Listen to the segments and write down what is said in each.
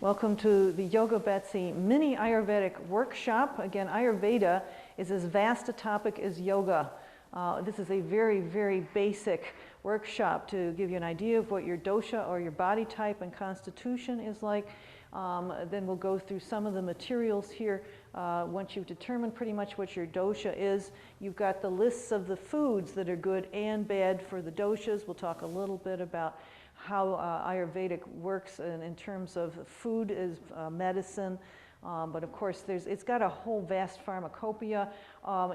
Welcome to the YogaBetsy mini Ayurvedic workshop. Again, Ayurveda is as vast a topic as yoga. This is a very, very basic workshop to give you an idea of what your dosha or your body type and constitution is like. Then we'll go through some of the materials here. Once you've determined pretty much what your dosha is, you've got the lists of the foods that are good and bad for the doshas. We'll talk a little bit about how Ayurvedic works in terms of food as medicine. But of course, it's got a whole vast pharmacopoeia.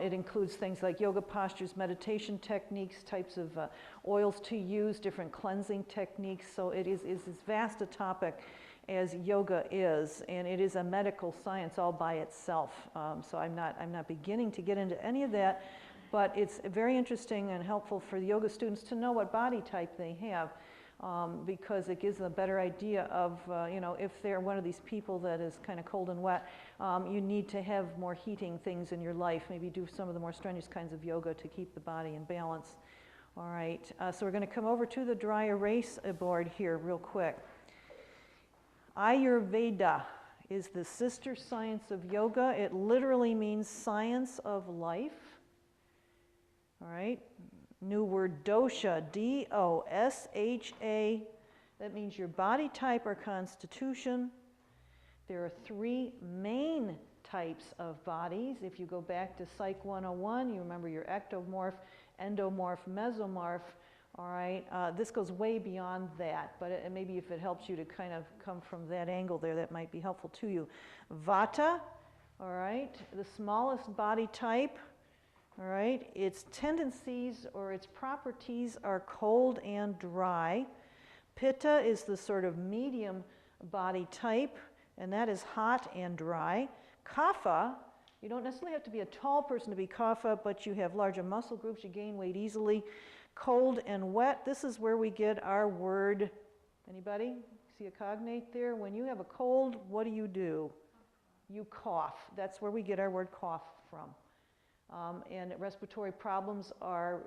It includes things like yoga postures, meditation techniques, types of oils to use, different cleansing techniques. So it is as vast a topic as yoga is, and it is a medical science all by itself. So I'm not beginning to get into any of that, but it's very interesting and helpful for the yoga students to know what body type they have. Because it gives them a better idea of, if they're one of these people that is kind of cold and wet, you need to have more heating things in your life. Maybe do some of the more strenuous kinds of yoga to keep the body in balance. All right, so we're going to come over to the dry erase board here real quick. Ayurveda is the sister science of yoga. It literally means science of life. All right. New word dosha, D-O-S-H-A. That means your body type or constitution. There are three main types of bodies. If you go back to Psych 101, you remember your ectomorph, endomorph, mesomorph. All right, this goes way beyond that, but maybe if it helps you to kind of come from that angle there, that might be helpful to you. Vata, all right, the smallest body type. All right, its tendencies or its properties are cold and dry. Pitta is the sort of medium body type, and that is hot and dry. Kapha, you don't necessarily have to be a tall person to be kapha, but you have larger muscle groups, you gain weight easily. Cold and wet, this is where we get our word. Anybody see a cognate there? When you have a cold, what do? You cough. That's where we get our word cough from. And respiratory problems are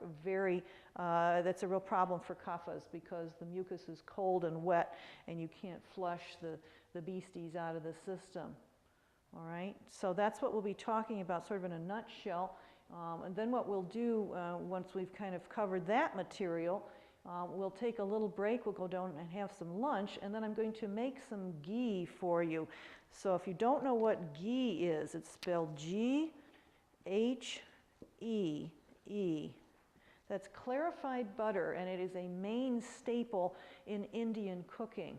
that's a real problem for kaphas because the mucus is cold and wet and you can't flush the beasties out of the system. All right, so that's what we'll be talking about sort of in a nutshell. And then what we'll do once we've kind of covered that material, we'll take a little break, we'll go down and have some lunch, and then I'm going to make some ghee for you. So if you don't know what ghee is, it's spelled G-H-E-E. That's clarified butter, and it is a main staple in Indian cooking.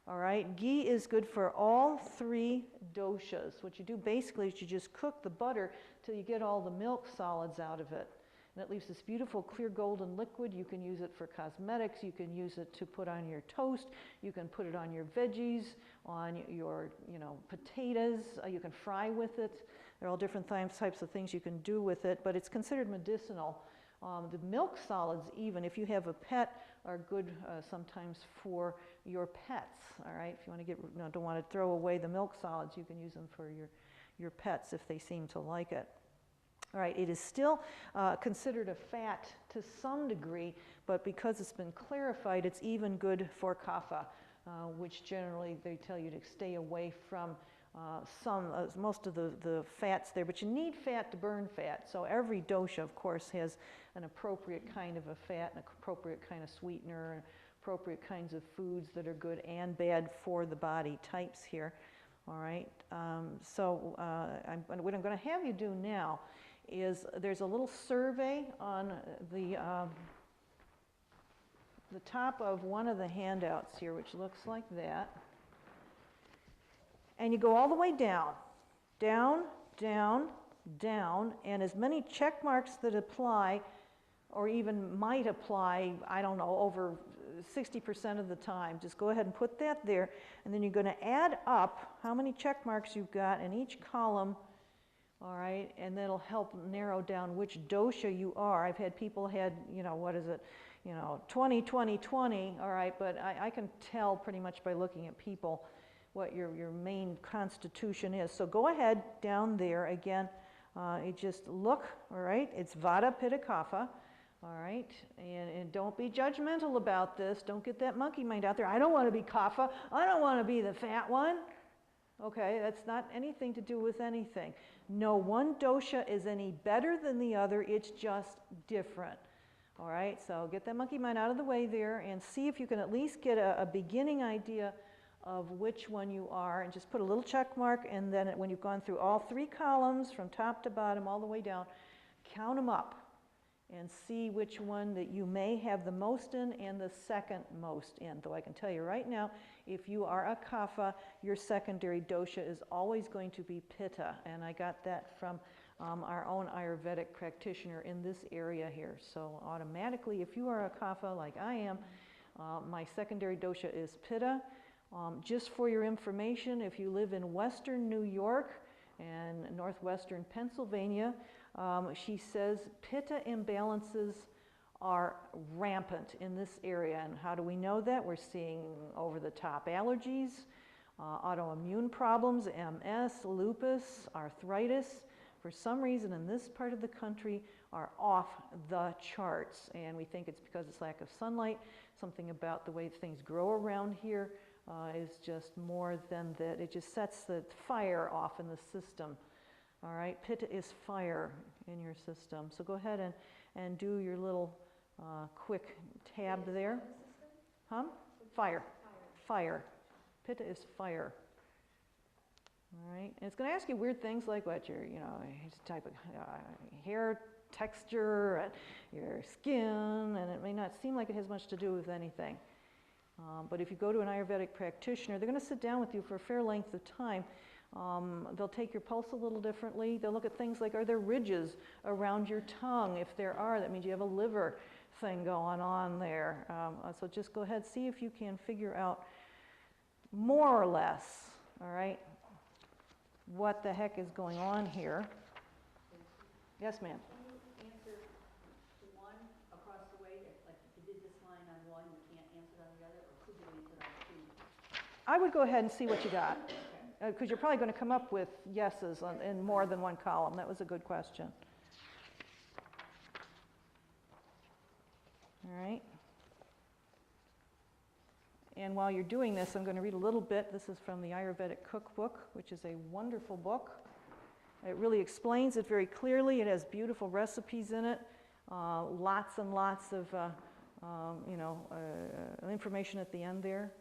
All right, ghee is good for all three doshas. What you do basically is you just cook the butter till you get all the milk solids out of it. And it leaves this beautiful clear golden liquid. You can use it for cosmetics. You can use it to put on your toast. You can put it on your veggies, on your potatoes. You can fry with it. There are all different types of things you can do with it, but it's considered medicinal. The milk solids, even if you have a pet, are good sometimes for your pets. All right, if you want to don't want to throw away the milk solids, you can use them for your pets if they seem to like it. All right, it is still considered a fat to some degree, but because it's been clarified, it's even good for kapha, which generally they tell you to stay away from most of the fats there, but you need fat to burn fat. So every dosha, of course, has an appropriate kind of a fat, an appropriate kind of sweetener, and appropriate kinds of foods that are good and bad for the body types here. All right, what I'm going to have you do now is there's a little survey on the top of one of the handouts here, which looks like that. And you go all the way down, down, down, down, and as many check marks that apply, or even might apply, I don't know, over 60% of the time. Just go ahead and put that there, and then you're going to add up how many check marks you've got in each column. All right, and that'll help narrow down which dosha you are. I've had people 20, 20, 20, all right, but I can tell pretty much by looking at people what your main constitution is. So go ahead down there again, you just look, all right, it's Vata, Pitta, Kapha. All right, and don't be judgmental about this. Don't get that monkey mind out there. I don't want to be kapha. I don't want to be the fat one. Okay, that's not anything to do with anything. No one dosha is any better than the other. It's just different. All right, so get that monkey mind out of the way there and see if you can at least get a beginning idea of which one you are, and just put a little check mark, and then when you've gone through all 3 columns from top to bottom all the way down, count them up and see which one that you may have the most in and the second most in. Though I can tell you right now, if you are a kapha, your secondary dosha is always going to be pitta, and I got that from our own Ayurvedic practitioner in this area here. So automatically, if you are a kapha like I am, my secondary dosha is pitta. Just for your information, if you live in western New York and northwestern Pennsylvania, she says pitta imbalances are rampant in this area. And how do we know that? We're seeing over-the-top allergies, autoimmune problems, MS, lupus, arthritis, for some reason in this part of the country are off the charts. And we think it's because it's lack of sunlight. Something about the way things grow around here is just more than that. It just sets the fire off in the system. All right, pitta is fire in your system. So go ahead and do your little quick tab there. Huh? Fire. Fire. Pitta is fire. All right, and it's going to ask you weird things like what your, type of hair texture, and your skin, and it may not seem like it has much to do with anything. But if you go to an Ayurvedic practitioner, they're going to sit down with you for a fair length of time. They'll take your pulse a little differently. They'll look at things like, are there ridges around your tongue? If there are, that means you have a liver thing going on there. So just go ahead, see if you can figure out more or less, all right, what the heck is going on here. Yes, ma'am. Can you answer the one across the way? Like if you did this line on one, you can't answer it on the other, or could you answer it on 2? I would go ahead and see what you got, because you're probably going to come up with yeses in more than one column. That was a good question. All right. And while you're doing this, I'm going to read a little bit. This is from the Ayurvedic Cookbook, which is a wonderful book. It really explains it very clearly. It has beautiful recipes in it, lots and lots of information at the end there.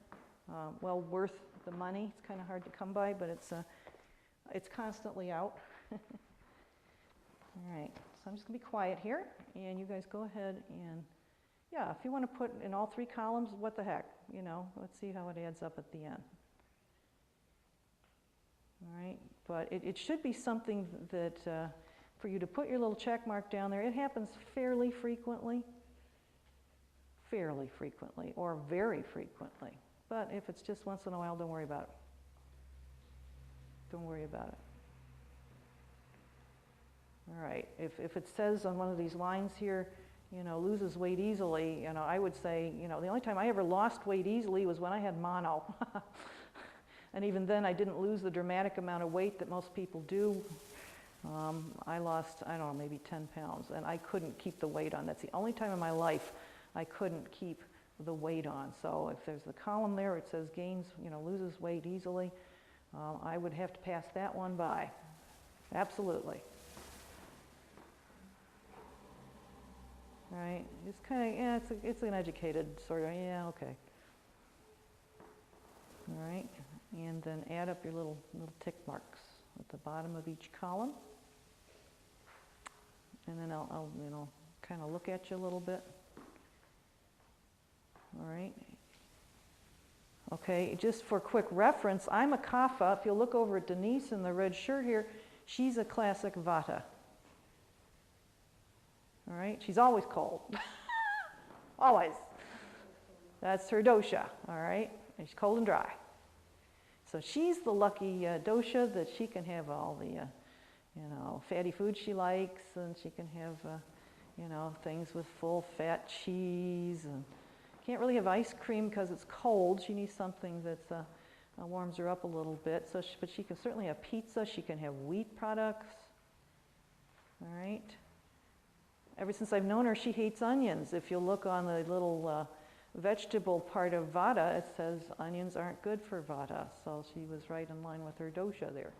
Well worth the money. It's kind of hard to come by, but it's constantly out. All right, so I'm just going to be quiet here, and you guys go ahead and, yeah, if you want to put in all 3 columns, what the heck, let's see how it adds up at the end. All right, but it should be something that, for you to put your little check mark down there, it happens fairly frequently, or very frequently. But if it's just once in a while, don't worry about it. Don't worry about it. All right, if it says on one of these lines here, loses weight easily, I would say, the only time I ever lost weight easily was when I had mono. And even then, I didn't lose the dramatic amount of weight that most people do. I lost, I don't know, maybe 10 pounds, and I couldn't keep the weight on. That's the only time in my life I couldn't keep the weight on. So if there's the column there, it says gains, loses weight easily, I would have to pass that one by. Absolutely. All right, it's kind of, yeah, it's an educated sort of, yeah, okay. All right, and then add up your little tick marks at the bottom of each column. And then I'll kind of look at you a little bit. All right. Okay, just for quick reference, I'm a kapha. If you'll look over at Denise in the red shirt here, she's a classic vata. All right, she's always cold. Always. That's her dosha, all right? And she's cold and dry. So she's the lucky dosha that she can have all the, fatty foods she likes, and she can have, things with full fat cheese, and can't really have ice cream because it's cold. She needs something that warms her up a little bit. So, but she can certainly have pizza. She can have wheat products. All right. Ever since I've known her, she hates onions. If you look on the little vegetable part of Vata, it says onions aren't good for Vata. So she was right in line with her dosha there.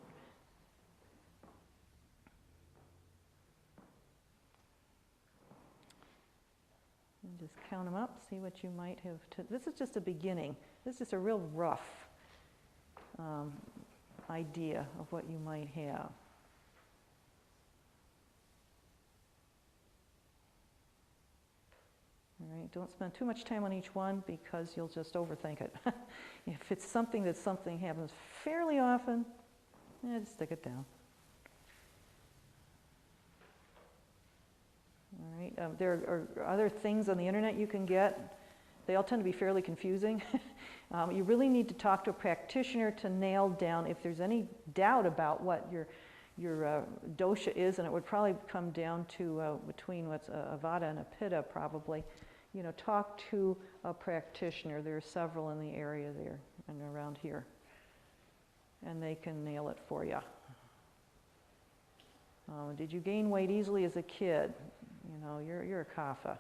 And just count them up, see what you might have. This is just a beginning. This is just a real rough idea of what you might have. All right, don't spend too much time on each one because you'll just overthink it. If it's something that happens fairly often, just stick it down. All right, there are other things on the internet you can get. They all tend to be fairly confusing. You really need to talk to a practitioner to nail down if there's any doubt about what your dosha is, and it would probably come down to between what's a Vata and a Pitta probably. You know, talk to a practitioner. There are several in the area there and around here, and they can nail it for you. Did you gain weight easily as a kid? You know, you're a Kapha.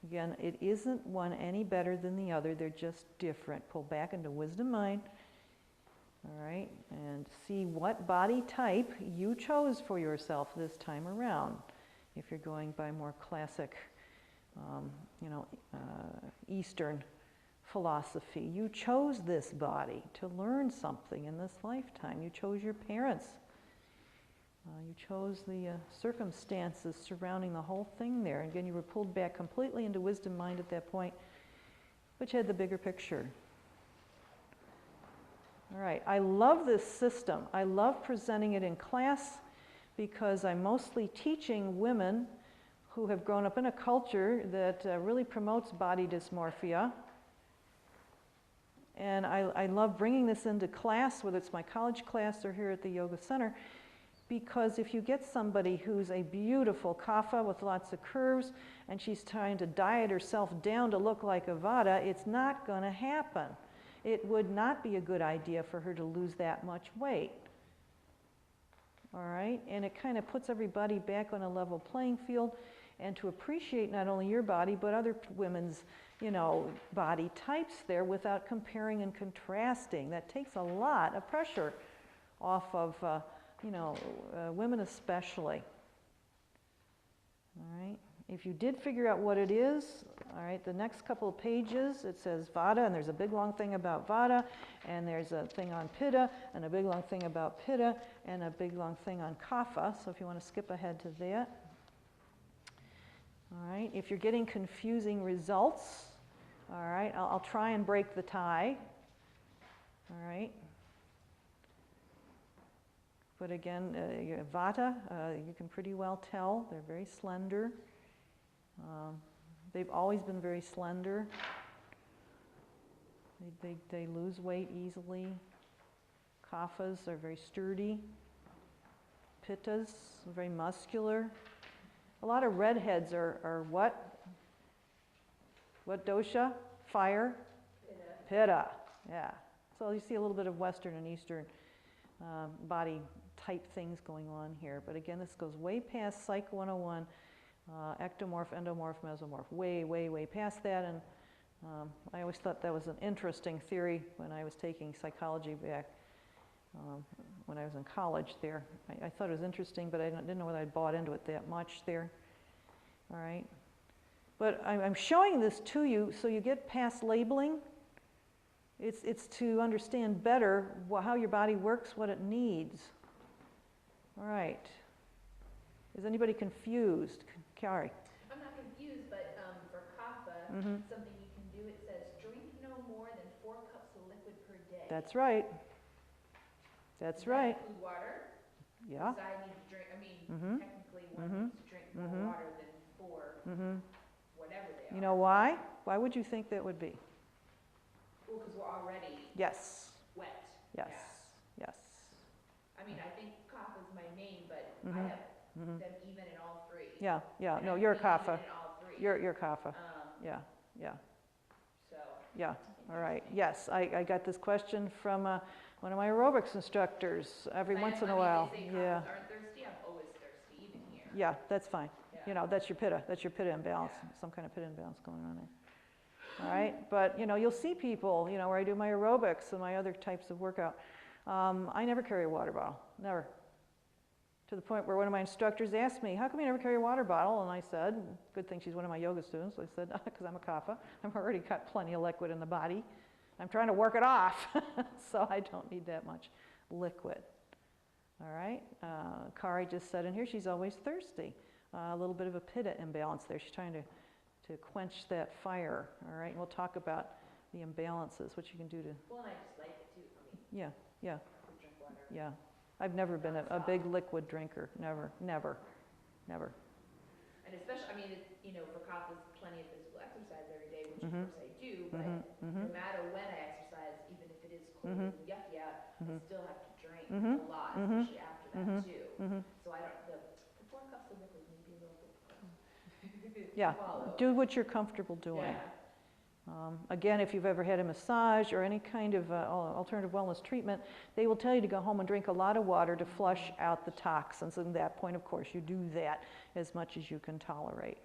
Again, it isn't one any better than the other. They're just different. Pull back into wisdom mind, all right, and see what body type you chose for yourself this time around. If you're going by more classic, Eastern philosophy, you chose this body to learn something in this lifetime. You chose your parents. You chose the circumstances surrounding the whole thing there. Again, you were pulled back completely into wisdom mind at that point, but you had the bigger picture. All right, I love this system. I love presenting it in class because I'm mostly teaching women who have grown up in a culture that really promotes body dysmorphia. And I love bringing this into class, whether it's my college class or here at the Yoga Center, because if you get somebody who's a beautiful Kapha with lots of curves and she's trying to diet herself down to look like a Vata, it's not going to happen. It would not be a good idea for her to lose that much weight. All right? And it kind of puts everybody back on a level playing field, and to appreciate not only your body but other women's, body types there without comparing and contrasting. That takes a lot of pressure off of women especially. All right. If you did figure out what it is, all right, the next couple of pages, it says Vata, and there's a big long thing about Vata, and there's a thing on Pitta, and a big long thing about Pitta, and a big long thing on Kapha. So if you want to skip ahead to that. All right, if you're getting confusing results, all right, I'll try and break the tie. All right. But again, Vata, you can pretty well tell. They're very slender. They've always been very slender. They lose weight easily. Kaphas are very sturdy. Pittas, very muscular. A lot of redheads are what? What dosha? Fire? Pitta. Yeah. So you see a little bit of Western and Eastern body type things going on here. But again, this goes way past Psych 101, ectomorph, endomorph, mesomorph, way past that. And I always thought that was an interesting theory when I was taking psychology back when I was in college there. I thought it was interesting, but I didn't know whether I'd bought into it that much there. All right. But I'm showing this to you so you get past labeling. It's to understand better how your body works, what it needs. All right. Is anybody confused? Kari? I'm not confused, but for Kapha, something you can do, it says drink no more than 4 cups of liquid per day. That's right. That's right. Does that include water? Yeah. Because I need to drink, technically one needs to drink more water than 4, whatever they are. You know why? Why would you think that would be? Well, because we're already Yes. wet. Yes. Yeah. Yes. I mean, I think Kapha's my main, but I have them even in all 3. Yeah. And No, I you're a think even Kapha. in all 3. You're Kapha. Yeah. So. Yeah. All right. Yes, I got this question from one of my aerobics instructors every once in a while. They say Yeah. Kaphas aren't thirsty. I'm always thirsty, even here. Yeah, that's fine. Yeah. You know, that's your pitta imbalance, Yeah. some kind of pitta imbalance going on there. All right, but you know, you'll see people, you know, where I do my aerobics and my other types of workout. I never carry a water bottle, never. To the point where one of my instructors asked me, how come you never carry a water bottle? And I said, good thing she's one of my yoga students. I said, because I'm a kapha. I've already got plenty of liquid in the body. I'm trying to work it off, so I don't need that much liquid. All right, Kari just said in here, she's always thirsty. A little bit of a pitta imbalance there. She's trying to quench that fire. All right, and we'll talk about the imbalances, what you can do to. Well, and I just like it too. I mean, Yeah, yeah, I could drink water. yeah. I've never been a big liquid drinker. Never. And especially, I mean, you know, for kaphas, plenty of physical exercise every day, which of Mhm. course I do, but no matter when I exercise, even if it is cold and yucky out, I still have to drink a lot, especially after that too. So I don't, the 4 cups of liquid may be a little bit Yeah, swallow. do what you're comfortable doing. Yeah. Again, if you've ever had a massage or any kind of alternative wellness treatment, they will tell you to go home and drink a lot of water to flush out the toxins. And at that point, of course, you do that as much as you can tolerate.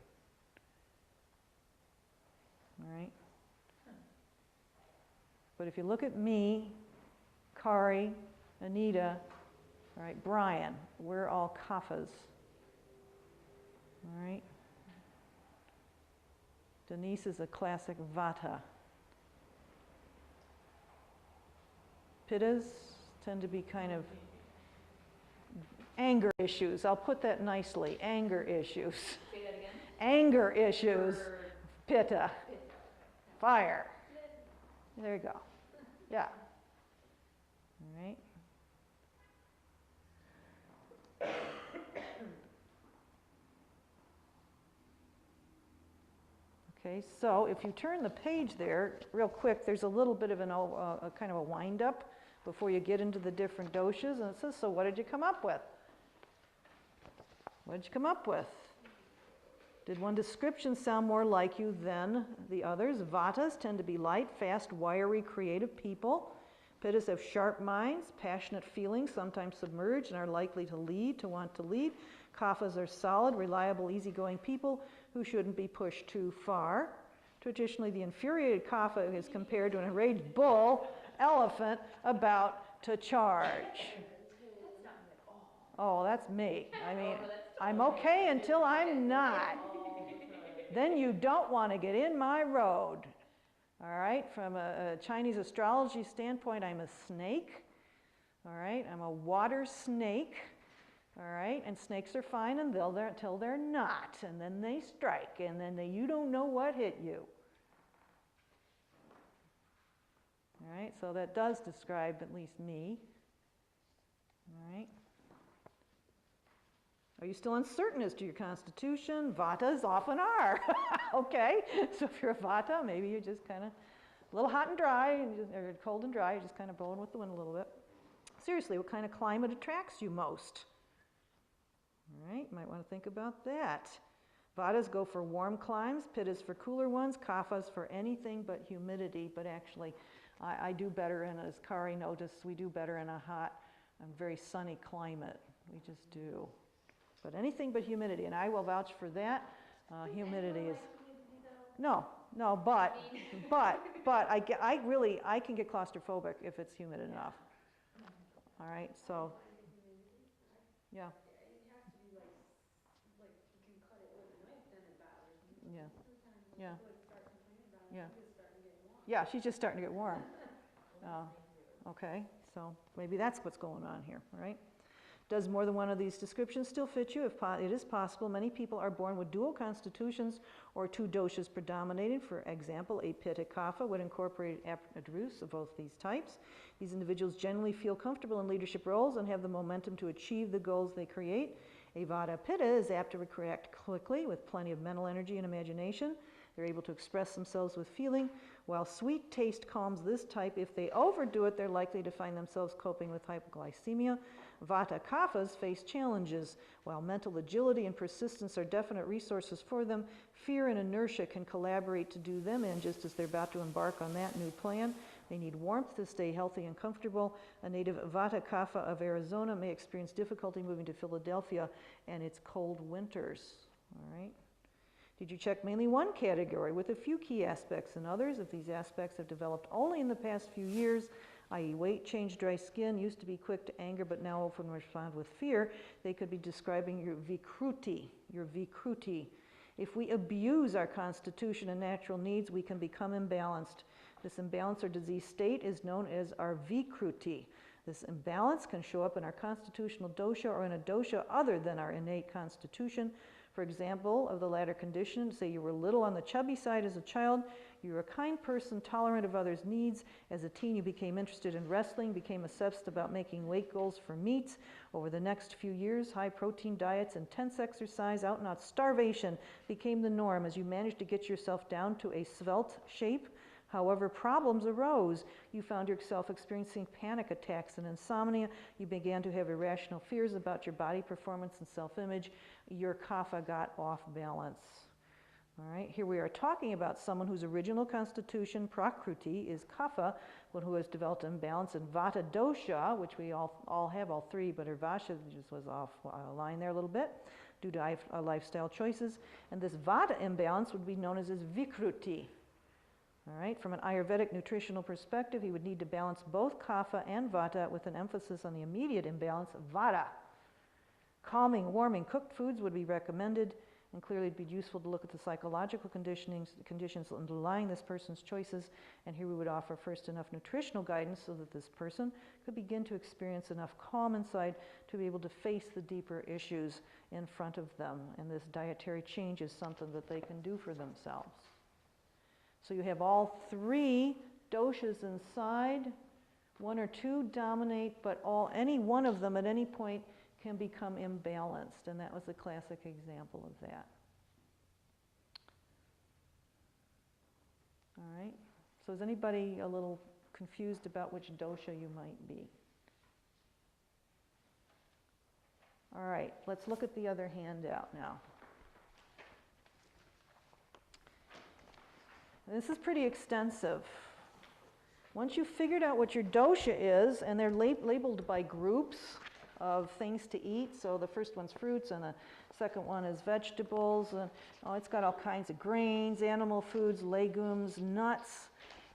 All right? But if you look at me, Kari, Anita, all right, Brian, we're all kaphas. All right? Denise is a classic vata. Pittas tend to be kind of anger issues. I'll put that nicely, anger issues. Say that again? Anger issues, Or pitta, pit. fire. There you go. Yeah. All right. Okay, so if you turn the page there, real quick, there's a little bit of a kind of a wind-up before you get into the different doshas, and it says, so what did you come up with? What did you come up with? Did one description sound more like you than the others? Vatas tend to be light, fast, wiry, creative people. Pittas have sharp minds, passionate feelings, sometimes submerged, and are likely to want to lead. Kaphas are solid, reliable, easygoing people who shouldn't be pushed too far. Traditionally, the infuriated kapha is compared to an enraged bull, elephant, about to charge. That's not me at all. Oh, that's me. I mean, that's I'm okay until I'm not. Then you don't want to get in my road. All right, from a Chinese astrology standpoint, I'm a snake. All right, I'm a water snake. All right, and snakes are fine until they're not, and then they strike, and then you don't know what hit you. All right, so that does describe at least me. All right. Are you still uncertain as to your constitution? Vatas often are. Okay, so if you're a vata, maybe you're just kind of a little hot and dry, or cold and dry, you're just kind of blowing with the wind a little bit. Seriously, what kind of climate attracts you most? All right, might want to think about that. Vatas go for warm climes, pittas for cooler ones, kaphas for anything but humidity, but actually I do better in, as Kari noticed, we do better in a hot and very sunny climate. We just do. But anything but humidity, and I will vouch for that. Humidity is, no, but I can get claustrophobic if it's humid enough. All right, so, yeah. Yeah. Yeah, she's just starting to get warm. Okay, so maybe that's what's going on here, all right? Does more than one of these descriptions still fit you? It is possible. Many people are born with dual constitutions or 2 doshas predominating. For example, a pitta kapha would incorporate attributes of both these types. These individuals generally feel comfortable in leadership roles and have the momentum to achieve the goals they create. A vata pitta is apt to react quickly with plenty of mental energy and imagination. They're able to express themselves with feeling. While sweet taste calms this type, if they overdo it, they're likely to find themselves coping with hypoglycemia. Vata kaphas face challenges. While mental agility and persistence are definite resources for them, fear and inertia can collaborate to do them in just as they're about to embark on that new plan. They need warmth to stay healthy and comfortable. A native Vata Kapha of Arizona may experience difficulty moving to Philadelphia and its cold winters. All right. Did you check mainly one category with a few key aspects and others? If these aspects have developed only in the past few years, i.e. weight change, dry skin, used to be quick to anger but now often respond with fear, they could be describing your vikruti, If we abuse our constitution and natural needs, we can become imbalanced. This imbalance or disease state is known as our vikruti. This imbalance can show up in our constitutional dosha or in a dosha other than our innate constitution. For example, of the latter condition, say you were a little on the chubby side as a child, you were a kind person, tolerant of others' needs. As a teen, you became interested in wrestling, became obsessed about making weight goals for meats. Over the next few years, high-protein diets, intense exercise, out-and-out starvation became the norm as you managed to get yourself down to a svelte shape. However, problems arose. You found yourself experiencing panic attacks and insomnia. You began to have irrational fears about your body performance and self-image. Your kapha got off balance. All right, here we are talking about someone whose original constitution, prakruti, is kapha, but who has developed imbalance in vata dosha, which we all have, all three, but her vasha just was off line there a little bit due to lifestyle choices. And this vata imbalance would be known as vikruti. All right, from an Ayurvedic nutritional perspective, he would need to balance both kapha and vata with an emphasis on the immediate imbalance of vata. Calming, warming, cooked foods would be recommended, and clearly it'd be useful to look at the psychological conditions underlying this person's choices, and here we would offer first enough nutritional guidance so that this person could begin to experience enough calm inside to be able to face the deeper issues in front of them, and this dietary change is something that they can do for themselves. So you have all three doshas inside. One or two dominate, but any one of them at any point can become imbalanced, and that was a classic example of that. All right. So is anybody a little confused about which dosha you might be? All right. Let's look at the other handout now. This is pretty extensive. Once you've figured out what your dosha is, and they're labeled by groups of things to eat, so the first one's fruits, and the second one is vegetables, and it's got all kinds of grains, animal foods, legumes, nuts,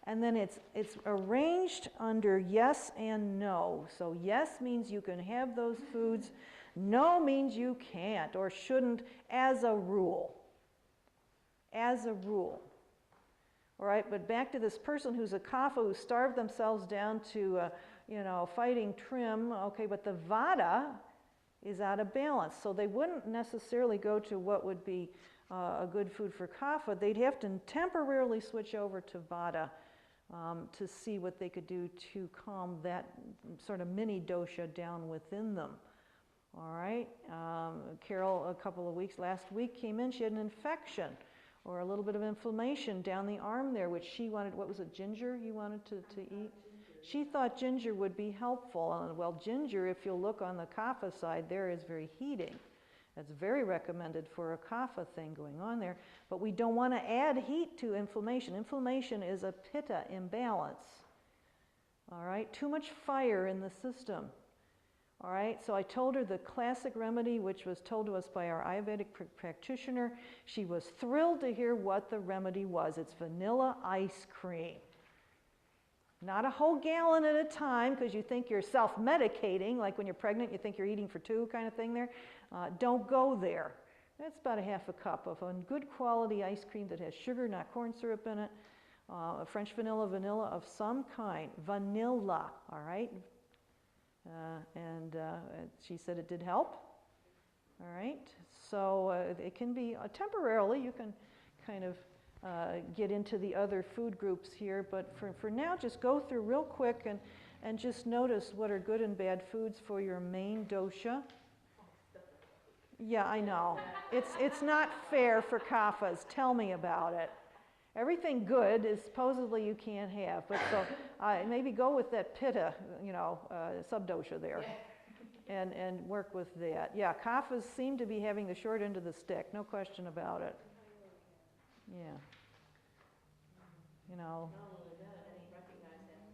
and then it's arranged under yes and no. So yes means you can have those foods, no means you can't or shouldn't, as a rule. As a rule. All right, but back to this person who's a kapha who starved themselves down to, fighting trim. Okay, but the vata is out of balance. So they wouldn't necessarily go to what would be a good food for kapha. They'd have to temporarily switch over to vata to see what they could do to calm that sort of mini dosha down within them. All right, Carol, last week came in, she had an infection or a little bit of inflammation down the arm there, which she wanted, what was it, ginger you wanted to eat? She thought ginger would be helpful. Well, ginger, if you'll look on the kapha side there, is very heating. That's very recommended for a kapha thing going on there. But we don't want to add heat to inflammation. Inflammation is a pitta imbalance. All right, too much fire in the system. All right, so I told her the classic remedy, which was told to us by our Ayurvedic practitioner. She was thrilled to hear what the remedy was. It's vanilla ice cream. Not a whole gallon at a time, because you think you're self-medicating, like when you're pregnant, you think you're eating for two kind of thing there. Don't go there. That's about a half a cup of a good quality ice cream that has sugar, not corn syrup in it. French vanilla of some kind. Vanilla, all right? And she said it did help. All right, so it can be temporarily, you can kind of get into the other food groups here, but for now, just go through real quick and just notice what are good and bad foods for your main dosha. Yeah, I know. It's not fair for kaphas. Tell me about it. Everything good is supposedly you can't have, but so maybe go with that pitta, subdosha there, and work with that. Yeah, kaphas seem to be having the short end of the stick, no question about it. Yeah. Not only that, I didn't recognize that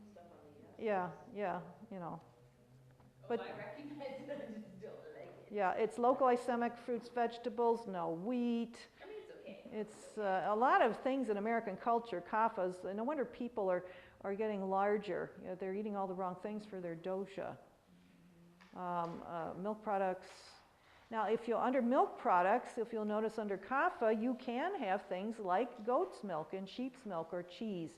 yeah, yeah, you know. But, I recognize it, I just don't like it. yeah, it's localizemic fruits, vegetables, no wheat. I mean, it's okay. It's a lot of things in American culture, kaphas. No wonder people are getting larger. You know, they're eating all the wrong things for their dosha. Milk products. Now, if you're under milk products, if you'll notice under kapha, you can have things like goat's milk and sheep's milk or cheese.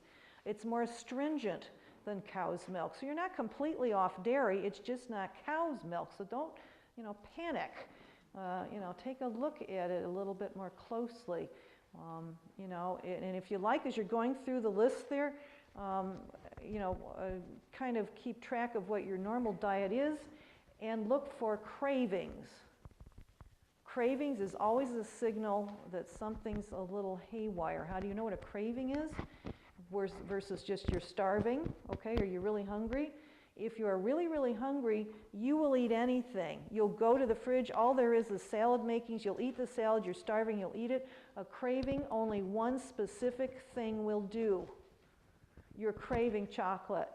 It's more astringent than cow's milk. So you're not completely off dairy, it's just not cow's milk. So don't, you know, panic. You know, take a look at it a little bit more closely. You know, and if you like, as you're going through the list there, you know, kind of keep track of what your normal diet is and look for cravings. Cravings is always a signal that something's a little haywire. How do you know what a craving is? Versus just you're starving, okay, or you're really hungry. If you are really, really hungry, you will eat anything. You'll go to the fridge, all there is salad makings, you'll eat the salad, you're starving, you'll eat it. A craving, only one specific thing will do. You're craving chocolate.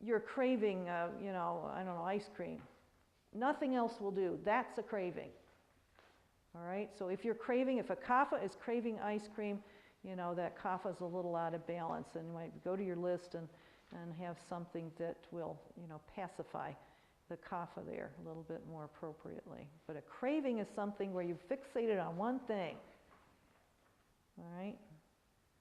You're craving, you know, I don't know, ice cream. Nothing else will do. That's a craving. All right, so if you're craving, if a kapha is craving ice cream, you know, that kapha is a little out of balance, and you might go to your list and have something that will, you know, pacify the kapha there a little bit more appropriately. But a craving is something where you've fixated on one thing. All right?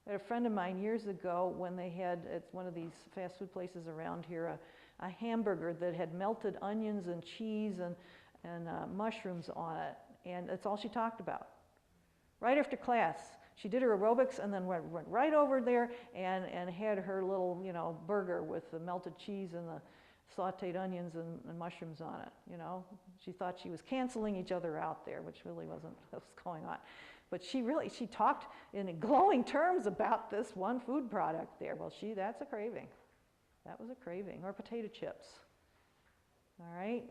I had a friend of mine years ago when they had, at one of these fast food places around here, a hamburger that had melted onions and cheese and mushrooms on it. And that's all she talked about. Right after class, she did her aerobics and then went right over there and had her little, you know, burger with the melted cheese and the sauteed onions and mushrooms on it, you know. She thought she was canceling each other out there, which really wasn't what was going on. But she talked in glowing terms about this one food product there. Well, that's a craving. That was a craving. Or potato chips. All right.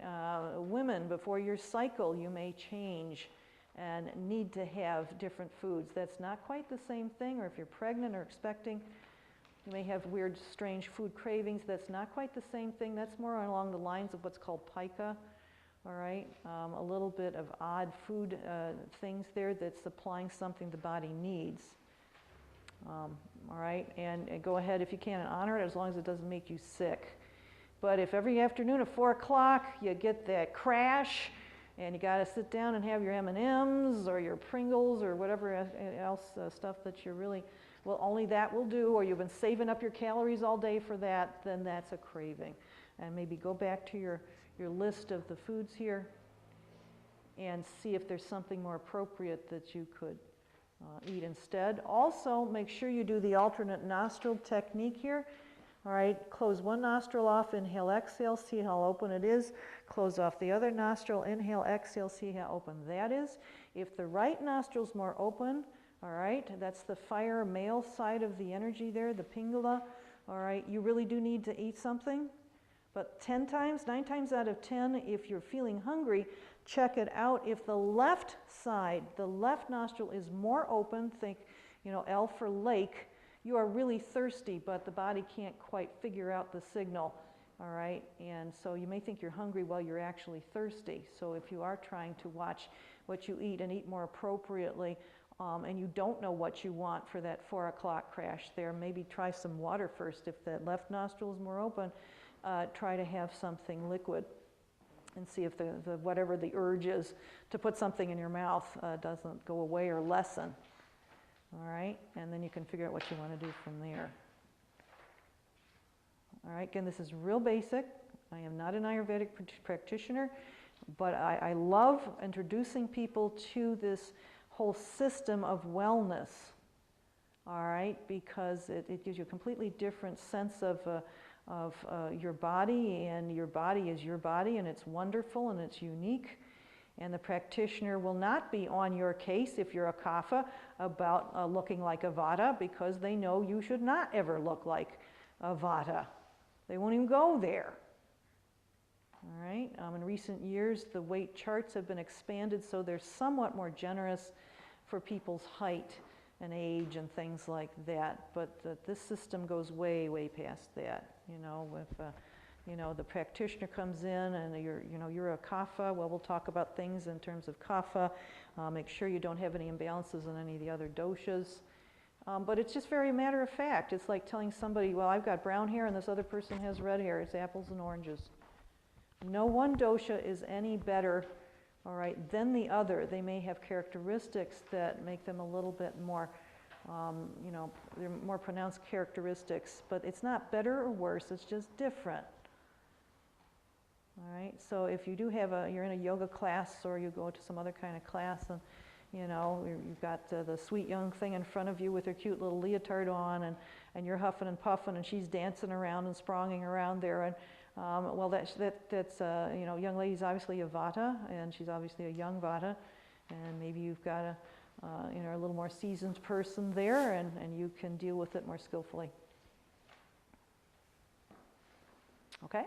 Women, before your cycle, you may change and need to have different foods. That's not quite the same thing. Or if you're pregnant or expecting, you may have weird, strange food cravings. That's not quite the same thing. That's more along the lines of what's called pica. All right, a little bit of odd food things there that's supplying something the body needs. All right, and go ahead if you can and honor it as long as it doesn't make you sick. But if every afternoon at 4 o'clock you get that crash and you got to sit down and have your M&Ms or your Pringles or whatever else stuff that you're really, well, only that will do, or you've been saving up your calories all day for that, then that's a craving. And maybe go back to your list of the foods here and see if there's something more appropriate that you could eat instead. Also, make sure you do the alternate nostril technique here. All right, close one nostril off, inhale, exhale, see how open it is. Close off the other nostril, inhale, exhale, see how open that is. If the right nostril's more open, all right, that's the fire male side of the energy there, the pingala. All right, you really do need to eat something. But 9 times out of 10, if you're feeling hungry, check it out. If the left side, the left nostril is more open, think, you know, L for lake, you are really thirsty, but the body can't quite figure out the signal, all right? And so you may think you're hungry while you're actually thirsty. So if you are trying to watch what you eat and eat more appropriately, and you don't know what you want for that 4 o'clock crash there, maybe try some water first. If the left nostril is more open, try to have something liquid and see if the whatever the urge is to put something in your mouth doesn't go away or lessen. All right, and then you can figure out what you want to do from there. All right, again, this is real basic. I am not an Ayurvedic practitioner, but I love introducing people to this whole system of wellness. All right, because it gives you a completely different sense of your body, and your body is your body, and it's wonderful and it's unique. And the practitioner will not be on your case if you're a kapha about looking like a vata, because they know you should not ever look like a vata. They won't even go there. All right. In recent years, the weight charts have been expanded so they're somewhat more generous for people's height. and age and things like that. But this system goes way, way past that. You know, if you know, the practitioner comes in and you're a kapha, well, we'll talk about things in terms of kapha. Make sure you don't have any imbalances in any of the other doshas. But it's just very matter of fact. It's like telling somebody, well, I've got brown hair and this other person has red hair. It's apples and oranges. No one dosha is any better, all right, than the other. They may have characteristics that make them a little bit more, you know, they're more pronounced characteristics, but it's not better or worse, it's just different. All right, so if you do have you're in a yoga class or you go to some other kind of class and, you know, you've got the sweet young thing in front of you with her cute little leotard on and you're huffing and puffing and she's dancing around and spronging around there and, well, that's you know, young lady's obviously a vata and she's obviously a young vata and maybe you've got you know, a little more seasoned person there and you can deal with it more skillfully. Okay?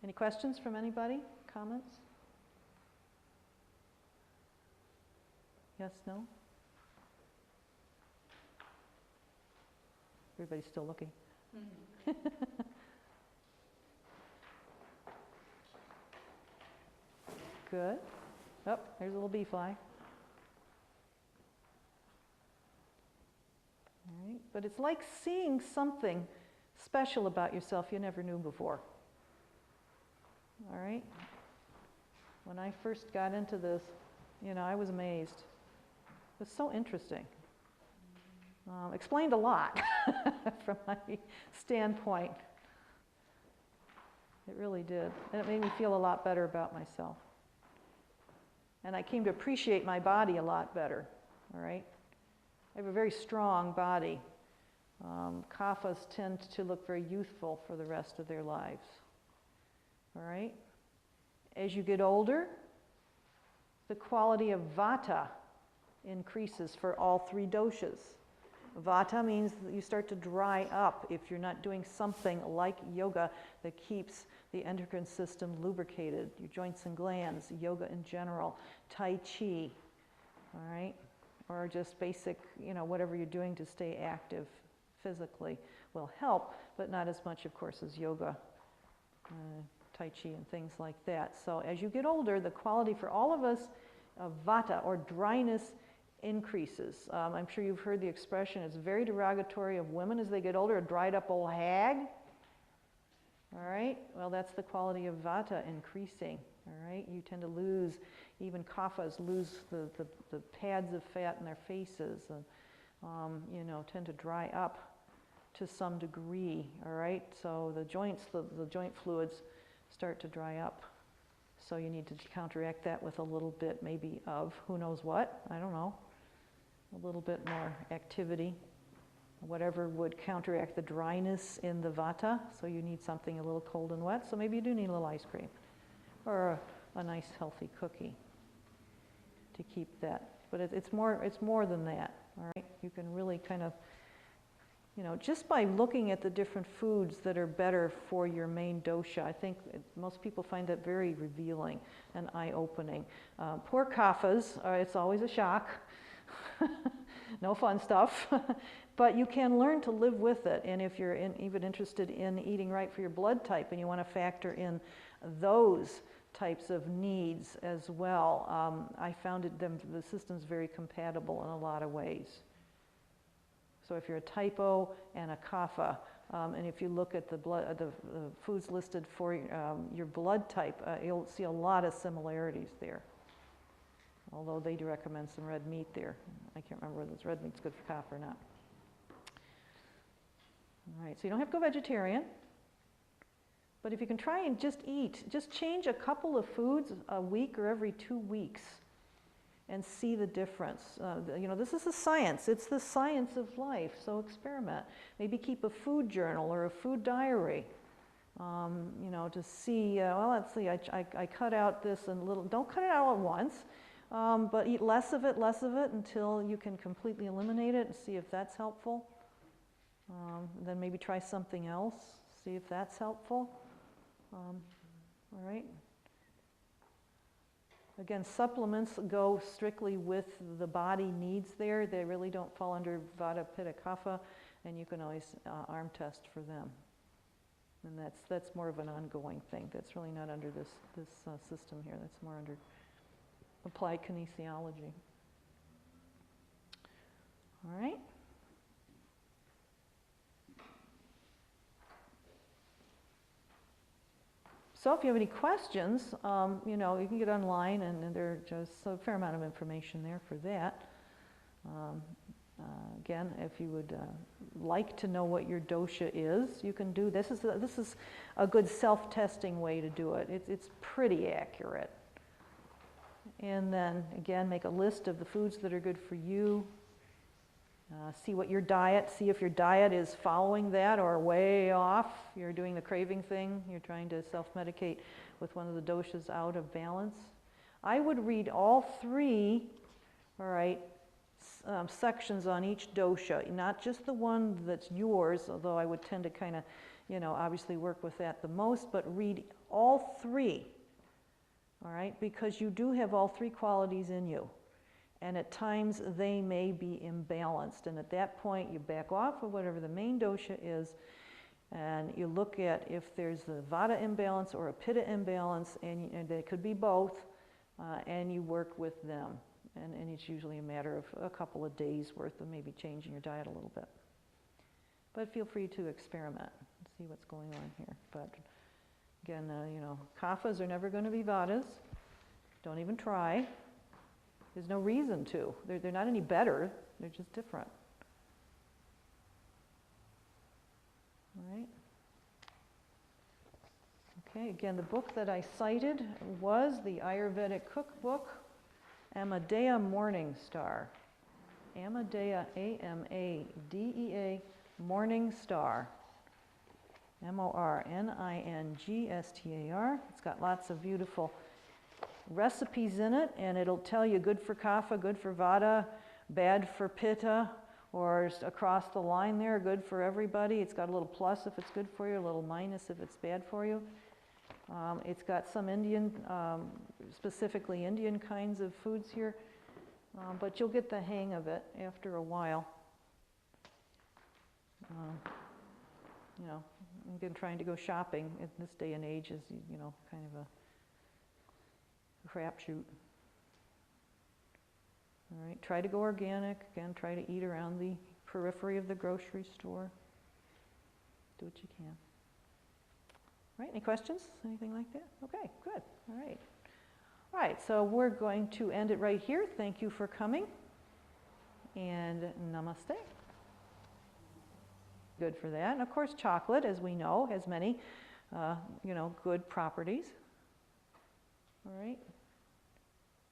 Any questions from anybody? Comments? Yes, no? Everybody's still looking. Good. Oh, there's a little bee fly. All right. But it's like seeing something special about yourself you never knew before. All right? When I first got into this, you know, I was amazed. It was so interesting. Explained a lot from my standpoint. It really did. And it made me feel a lot better about myself. And I came to appreciate my body a lot better. All right? I have a very strong body. Kaphas tend to look very youthful for the rest of their lives. All right? As you get older, the quality of vata increases for all three doshas. Vata means that you start to dry up if you're not doing something like yoga that keeps the endocrine system lubricated, your joints and glands, yoga in general, tai chi, all right? Or just basic, you know, whatever you're doing to stay active physically will help, but not as much, of course, as yoga, tai chi and things like that. So as you get older, the quality for all of us of vata or dryness increases. I'm sure you've heard the expression, it's very derogatory of women as they get older, a dried up old hag. All right, well, that's the quality of vata increasing. All right, you tend to lose, even kaphas lose the pads of fat in their faces and, you know, tend to dry up to some degree. All right, so the joints, the joint fluids start to dry up. So you need to counteract that with a little bit maybe of who knows what, I don't know, a little bit more activity, whatever would counteract the dryness in the vata. So you need something a little cold and wet, so maybe you do need a little ice cream or a nice healthy cookie to keep that. But it's more than that, all right? You can really kind of, you know, just by looking at the different foods that are better for your main dosha, I think most people find that very revealing and eye-opening. Poor kaphas, it's always a shock. No fun stuff. But you can learn to live with it. And if you're even interested in eating right for your blood type and you want to factor in those types of needs as well, I found the system's very compatible in a lot of ways. So if you're a type O and a kapha, and if you look at the foods listed for your blood type, you'll see a lot of similarities there. Although they do recommend some red meat there. I can't remember whether this red meat's good for kapha or not. All right, so you don't have to go vegetarian. But if you can try and just change a couple of foods a week or every 2 weeks and see the difference. You know, this is a science. It's the science of life, so experiment. Maybe keep a food journal or a food diary, you know, to see, well, let's see, I cut out this and don't cut it out at once, but eat less of it until you can completely eliminate it and see if that's helpful. Then maybe try something else, see if that's helpful. All right. Again, supplements go strictly with the body needs there. They really don't fall under Vata, Pitta, Kapha, and you can always arm test for them. And that's more of an ongoing thing. That's really not under this system here. That's more under applied kinesiology. All right. So if you have any questions, you know, you can get online, and there's just a fair amount of information there for that. Again, if you would like to know what your dosha is, you can do this. This is a good self-testing way to do it. It's pretty accurate. And then again, make a list of the foods that are good for you. See what your diet, see if your diet is following that or way off. You're doing the craving thing. You're trying to self-medicate with one of the doshas out of balance. I would read all three, all right, sections on each dosha, not just the one that's yours, although I would tend to kind of, you know, obviously work with that the most, but read all three, all right, because you do have all three qualities in you. And at times they may be imbalanced. And at that point, you back off of whatever the main dosha is, and you look at if there's a Vata imbalance or a Pitta imbalance, and they could be both, and you work with them. And it's usually a matter of a couple of days worth of maybe changing your diet a little bit. But feel free to experiment and see what's going on here. But again, you know, Kaphas are never going to be Vatas. Don't even try. There's no reason to. They're not any better. They're just different. All right. Okay, again, the book that I cited was the Ayurvedic cookbook, Amadea Morning Star. Amadea, A-M-A-D-E-A, Morning Star. M-O-R-N-I-N-G-S-T-A-R. It's got lots of beautiful recipes in it, and it'll tell you good for Kapha, good for Vata, bad for Pitta, or across the line there, good for everybody. It's got a little plus if it's good for you, a little minus if it's bad for you. It's got some Indian, specifically Indian kinds of foods here, but you'll get the hang of it after a while. You know, again, trying to go shopping in this day and age is, you know, kind of a crapshoot. All right, try to go organic. Again, try to eat around the periphery of the grocery store. Do what you can. All right, any questions? Anything like that? Okay, good. All right. All right, so we're going to end it right here. Thank you for coming. And namaste. Good for that. And of course, chocolate, as we know, has many, you know, good properties. All right.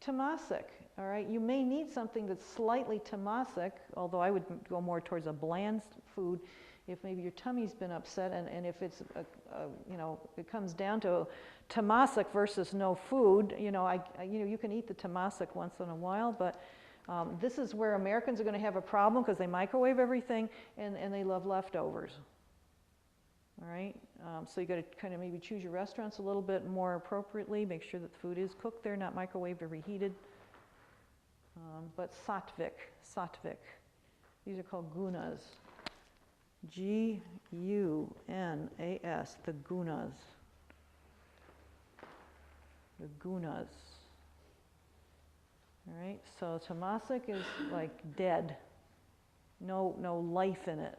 Tamasic, all right. You may need something that's slightly tamasic, although I would go more towards a bland food if maybe your tummy's been upset, and if it's, you know, it comes down to tamasic versus no food, you know, you know, you can eat the tamasic once in a while, but this is where Americans are going to have a problem because they microwave everything and they love leftovers. All right, so you got to kind of maybe choose your restaurants a little bit more appropriately. Make sure that the food is cooked there, not microwaved or reheated. But sattvic. These are called gunas. G-U-N-A-S, the gunas. The gunas. All right, so tamasic is like dead. No life in it.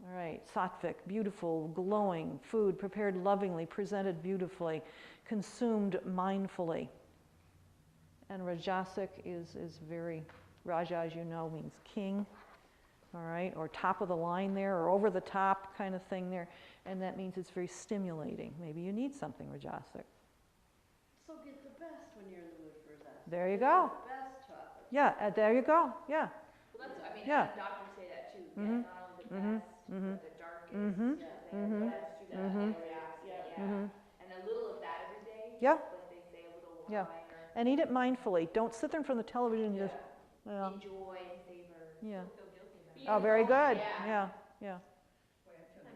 All right, sattvic, beautiful, glowing food, prepared lovingly, presented beautifully, consumed mindfully. And rajasic is very, Raja, as you know, means king, all right, or top of the line there, or over the top kind of thing there, and that means it's very stimulating. Maybe you need something rajasic. So get the best when you're in the mood for that. There you go. The best chocolate. Yeah, there you go, yeah. Well, that's, I mean, Yeah. doctors say that too. Mm-hmm. Get not only the Mm-hmm. best, Mm-hmm. but the darkest. Mm-hmm. Yeah, Mm-hmm. the best to the Mm-hmm. antioxidant, yeah. Mm-hmm. And a little of that every day. Yeah. Like they say, a little wine Yeah. or And eat it mindfully. Don't sit there in front of the television and just, well, enjoy and savor. yeah. Don't feel guilty about it. Oh, very good. Yeah. Yeah, yeah. I'm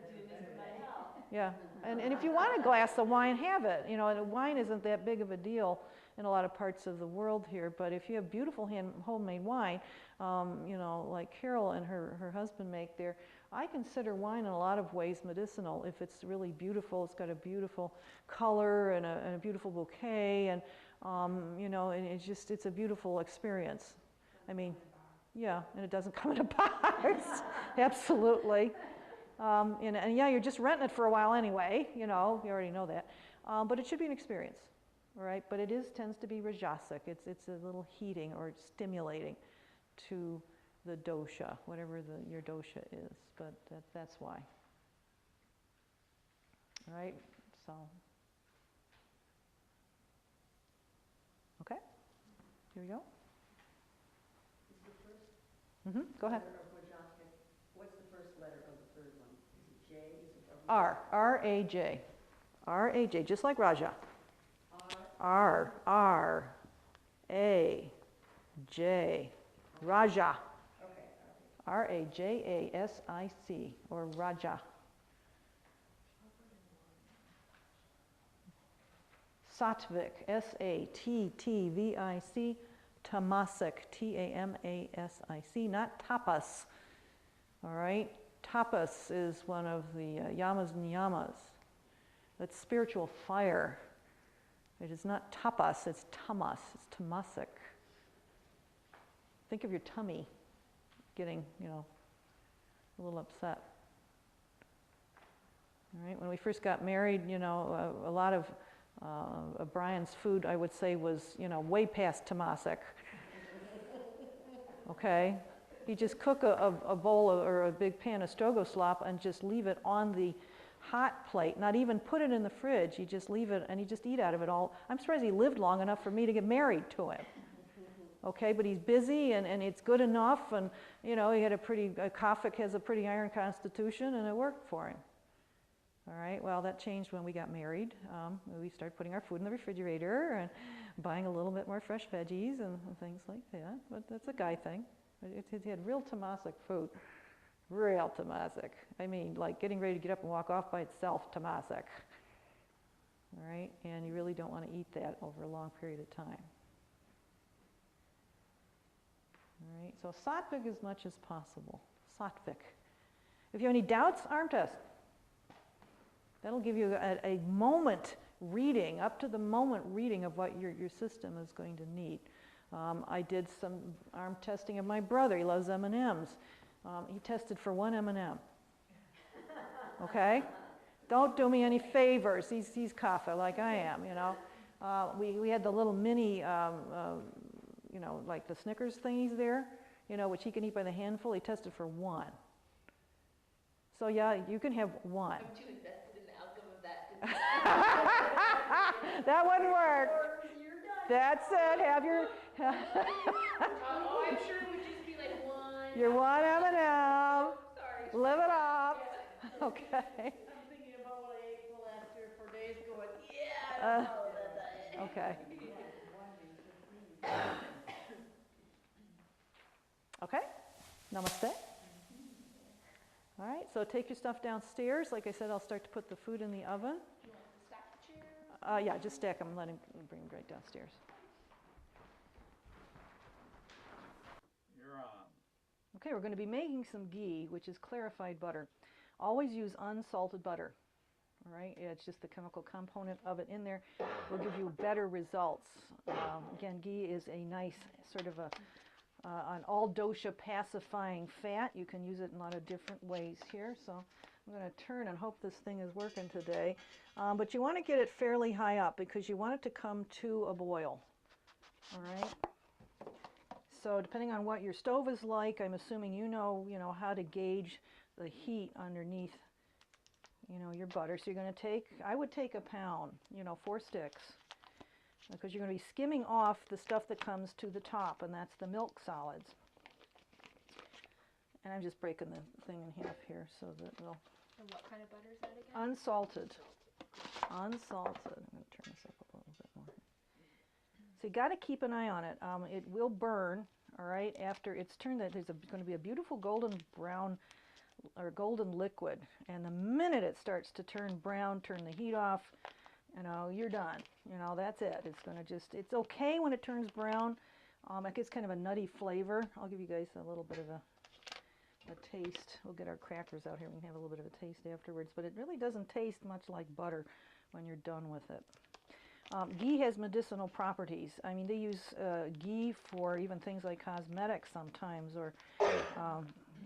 doing this for my health. Yeah, and if you want a glass of wine, have it. You know, and wine isn't that big of a deal in a lot of parts of the world here, but if you have beautiful homemade wine, you know, like Carol and her husband make there, I consider wine in a lot of ways medicinal. If it's really beautiful, it's got a beautiful color and a beautiful bouquet, and you know, and it's a beautiful experience. I mean, yeah, and it doesn't come in a box. Absolutely. And yeah, you're just renting it for a while anyway, you know, you already know that. But it should be an experience, all right? But it tends to be rajasic. It's a little heating or stimulating to the dosha, whatever your dosha is. But that's why. All right, so. Okay, here we go. Is the first Go ahead. letter of Rajasic, what's the first letter of the third one? Is it J? Is it R, R-A-J. R-A-J, just like Raja. R? R-A-J. Raja. Okay. R-A-J-A-S-I-C, or Raja. Sattvic, S-A-T-T-V-I-C. Tamasic, T-A-M-A-S-I-C, not tapas. All right? Tapas is one of the yamas and niyamas. That's spiritual fire. It is not tapas, it's tamas, it's tamasic. Think of your tummy getting, you know, a little upset. All right, when we first got married, you know, a lot of Brian's food, I would say, was, you know, way past tamasic. Okay? You just cook a bowl or a big pan of strogoslop and just leave it on the hot plate, not even put it in the fridge. You just leave it and you just eat out of it all. I'm surprised he lived long enough for me to get married to him. Okay, but he's busy and it's good enough, and you know, he had Kafik has a pretty iron constitution, and it worked for him. All right, well, that changed when we got married. We started putting our food in the refrigerator and buying a little bit more fresh veggies and things like that, but that's a guy thing. It had real tamasic food, real tamasic. I mean, like getting ready to get up and walk off by itself, tamasic. All right, and you really don't want to eat that over a long period of time. All right, so sattvic as much as possible, sattvic. If you have any doubts, arm test. That'll give you a moment reading, up to the moment reading of what your system is going to need. I did some arm testing of my brother. He loves M&Ms. He tested for one M&M. Okay? Don't do me any favors. He's kapha like I am, you know. We had the little mini, you know, like the Snickers thingies there, you know, which he can eat by the handful. He tested for one. So yeah, you can have one. I'm too invested in the outcome of that. That wouldn't work. That's it. Have your. Oh, I'm sure it would just be like one. Your one M&M. Sorry. Live it up. Yeah. Okay. I'm thinking about what I ate the last 3 or 4 days going, yeah, I don't know about that. Okay. Okay. Namaste. All right, so take your stuff downstairs. Like I said, I'll start to put the food in the oven. You want to stack the chair? Yeah, just stack them, bring them right downstairs. You're on. Okay, we're going to be making some ghee, which is clarified butter. Always use unsalted butter. All right, it's just the chemical component of it in there will give you better results. Again, ghee is a nice sort of an all dosha pacifying fat. You can use it in a lot of different ways here. So I'm going to turn and hope this thing is working today. But you want to get it fairly high up because you want it to come to a boil. All right. So depending on what your stove is like, I'm assuming you know how to gauge the heat underneath, your butter. So you're going to I would take a pound, 4 sticks. Because you're going to be skimming off the stuff that comes to the top, and that's the milk solids. And I'm just breaking the thing in half here so that it'll... And what kind of butter is that again? Unsalted. Unsalted. I'm going to turn this up a little bit more. So you got to keep an eye on it. It will burn, all right, after it's turned. There's going to be a beautiful golden brown or golden liquid. And the minute it starts to turn brown, turn the heat off, you know, you're done. You know, that's it. It's going to just, it's okay when it turns brown. It gets kind of a nutty flavor. I'll give you guys a little bit of a taste. We'll get our crackers out here. We can have a little bit of a taste afterwards. But it really doesn't taste much like butter when you're done with it. Ghee has medicinal properties. I mean, they use ghee for even things like cosmetics sometimes, or,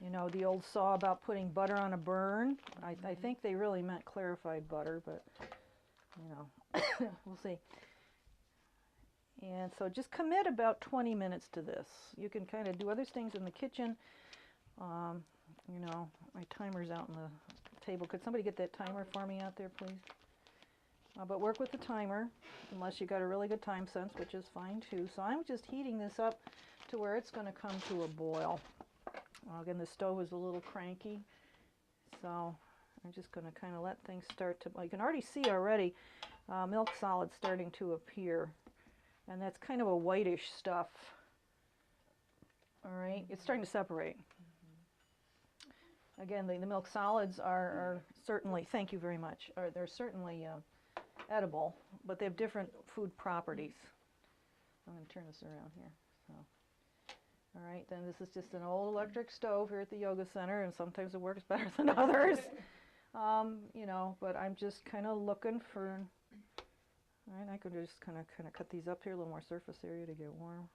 you know, the old saw about putting butter on a burn. I think they really meant clarified butter, but, you know, we'll see. And so just commit about 20 minutes to this. You can kind of do other things in the kitchen. You know, my timer's out on the table. Could somebody get that timer for me out there, please? But work with the timer, unless you got a really good time sense, which is fine too. So I'm just heating this up to where it's going to come to a boil. Again, the stove is a little cranky, so I'm just going to kind of let things start to, well, you can already see already milk solid starting to appear. And that's kind of a whitish stuff. All right, it's starting to separate. Again, the milk solids are certainly, thank you very much, they're certainly edible, but they have different food properties. I'm going to turn this around here. So, all right, then this is just an old electric stove here at the yoga center, and sometimes it works better than others. You know, but I'm just kind of looking for, all right, I could just kind of cut these up here, a little more surface area to get warm.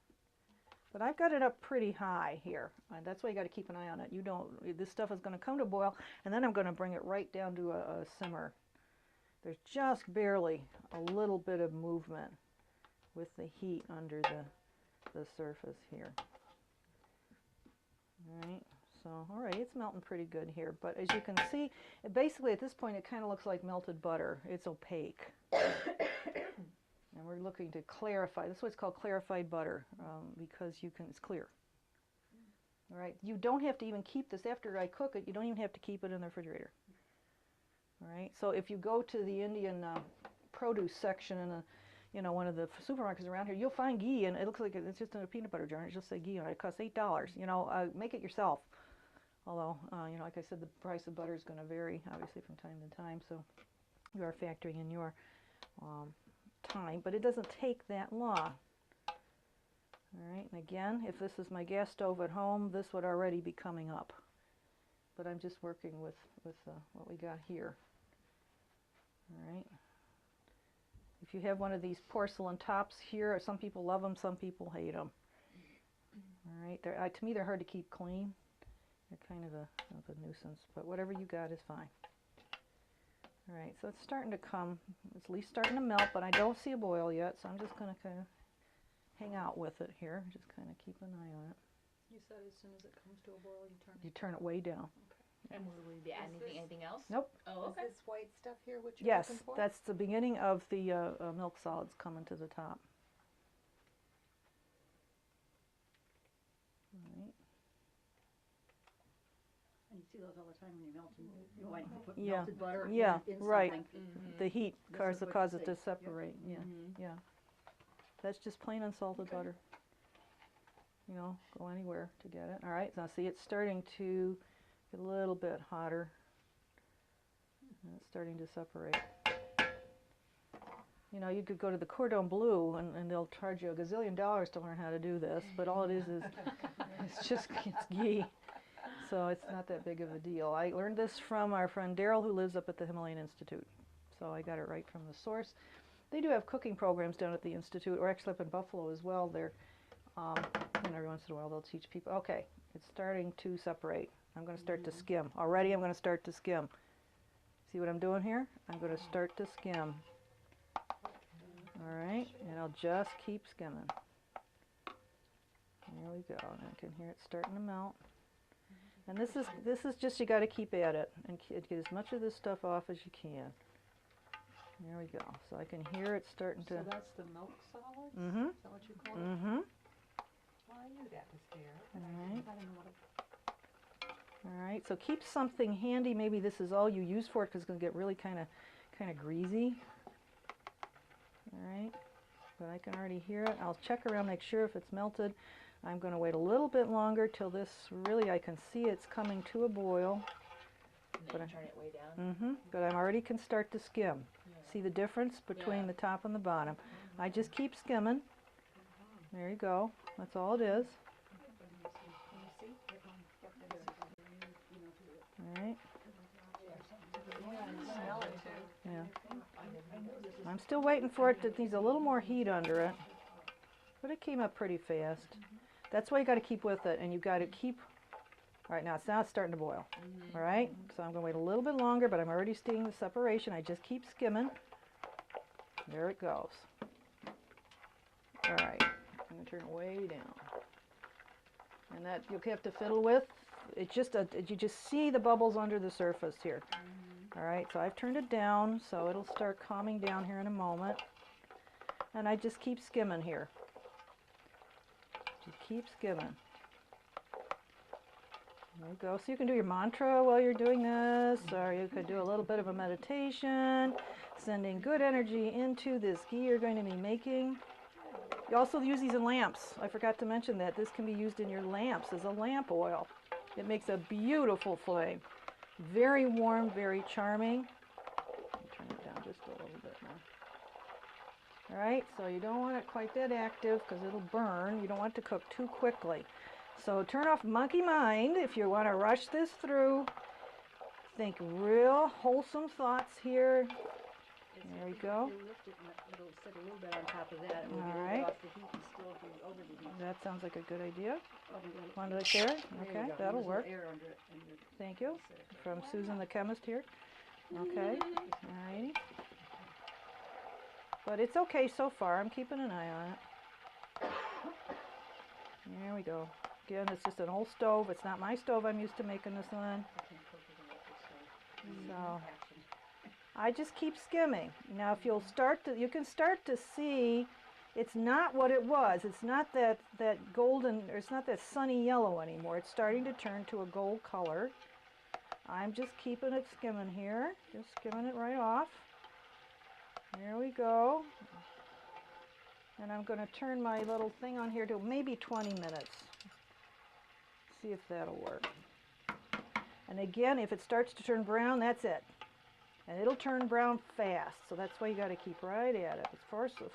But I've got it up pretty high here. And that's why you got to keep an eye on it. You don't, this stuff is going to come to boil, and then I'm going to bring it right down to a simmer. There's just barely a little bit of movement with the heat under the surface here. All right, so, all right, it's melting pretty good here. But as you can see, basically at this point, it kind of looks like melted butter. It's opaque. And we're looking to clarify. That's why it's called clarified butter, because it's clear. All right, you don't have to even keep this, after I cook it, you don't even have to keep it in the refrigerator. All right, so if you go to the Indian produce section in you know, one of the supermarkets around here, you'll find ghee, and it looks like it's just in a peanut butter jar. It just say ghee on it. It costs $8. You know, make it yourself. Although, you know, like I said, the price of butter is going to vary, obviously, from time to time. So you are factoring in your time, but it doesn't take that long. All right, and again, if this is my gas stove at home, this would already be coming up. But I'm just working with what we got here. All right. If you have one of these porcelain tops here, some people love them, some people hate them. All right, to me they're hard to keep clean. They're kind of a nuisance, but whatever you got is fine. All right, so it's starting to come, it's at least starting to melt, but I don't see a boil yet, so I'm just going to kind of hang out with it here, just kind of keep an eye on it. You said as soon as it comes to a boil, You turn it way down. And will we be adding anything else? Nope. Oh, okay. Is this white stuff here what you're Yes, looking for? that's the beginning of the milk solids coming to the top. All right. And you see those all the time when you're melting, you know, like you put Yeah. melted butter Yeah, in right. something. The heat This causes is what you it to see. separate. Yeah, yeah. That's just plain unsalted butter. You know, go anywhere to get it. All right, now see it's starting to get a little bit hotter. And it's starting to separate. You know, you could go to the Cordon Bleu and they'll charge you $1 gazillion to learn how to do this, but all it is it's ghee. So it's not that big of a deal. I learned this from our friend Daryl, who lives up at the Himalayan Institute. So I got it right from the source. They do have cooking programs down at the Institute, or actually up in Buffalo as well. They're, and every once in a while they'll teach people. Okay, it's starting to separate. I'm going to start to skim. Already I'm going to start to skim. See what I'm doing here? I'm going to start to skim. All right, and I'll just keep skimming. There we go, and I can hear it starting to melt. And this is just, you got to keep at it and get as much of this stuff off as you can. There we go. So I can hear it starting to. So that's the milk solids? Mm-hmm. Is that what you call it? Mm-hmm. Well, I knew that was there, but All I right. didn't know what it. All right. So keep something handy. Maybe this is all you use for it because it's going to get really kind of greasy. All right. But I can already hear it. I'll check around, make sure if it's melted. I'm going to wait a little bit longer till this really, I can see it's coming to a boil. But then turn it way down. but I'm already can start to skim. See the difference between Yeah. the top and the bottom. I just keep skimming. There you go. That's all it is. All right. Smell it too. Yeah. I'm still waiting for it. It needs a little more heat under it. But it came up pretty fast. That's why you got to keep with it, and you got to keep. All right, now it's starting to boil. All right, so I'm going to wait a little bit longer, but I'm already seeing the separation. I just keep skimming. There it goes. All right, I'm going to turn it way down. And that you'll have to fiddle with. It's just you just see the bubbles under the surface here. All right, so I've turned it down, so it'll start calming down here in a moment. And I just keep skimming here. Just keep skimming. There you go. So you can do your mantra while you're doing this, or you could do a little bit of a meditation, sending good energy into this ghee you're going to be making. You also use these in lamps. I forgot to mention that. This can be used in your lamps as a lamp oil. It makes a beautiful flame. Very warm, very charming. Let me turn it down just a little bit more. All right, so you don't want it quite that active because it'll burn. You don't want it to cook too quickly. So turn off monkey mind if you want to rush this through. Think real wholesome thoughts here. There we go. It'll sit a little bit on top of that. It will All get right. off the heat and still be over the heat. That sounds like a good idea. Oh, One right there. there you Okay, go. that'll There's no work. air under it, and you're- Thank you. that's it. From Susan the chemist here. Okay. All righty. But it's okay so far. I'm keeping an eye on it. There we go. Again, it's just an old stove. It's not my stove I'm used to making this on. I can cook it in electric stove. So Action. I just keep skimming. Now if you'll start to, you can start to see it's not what it was. It's not that golden, or it's not that sunny yellow anymore. It's starting to turn to a gold color. I'm just keeping it skimming here. Just skimming it right off. There we go. And I'm going to turn my little thing on here to maybe 20 minutes. See if that'll work. And again, if it starts to turn brown, that's it. And it'll turn brown fast, so that's why you got to keep right at it.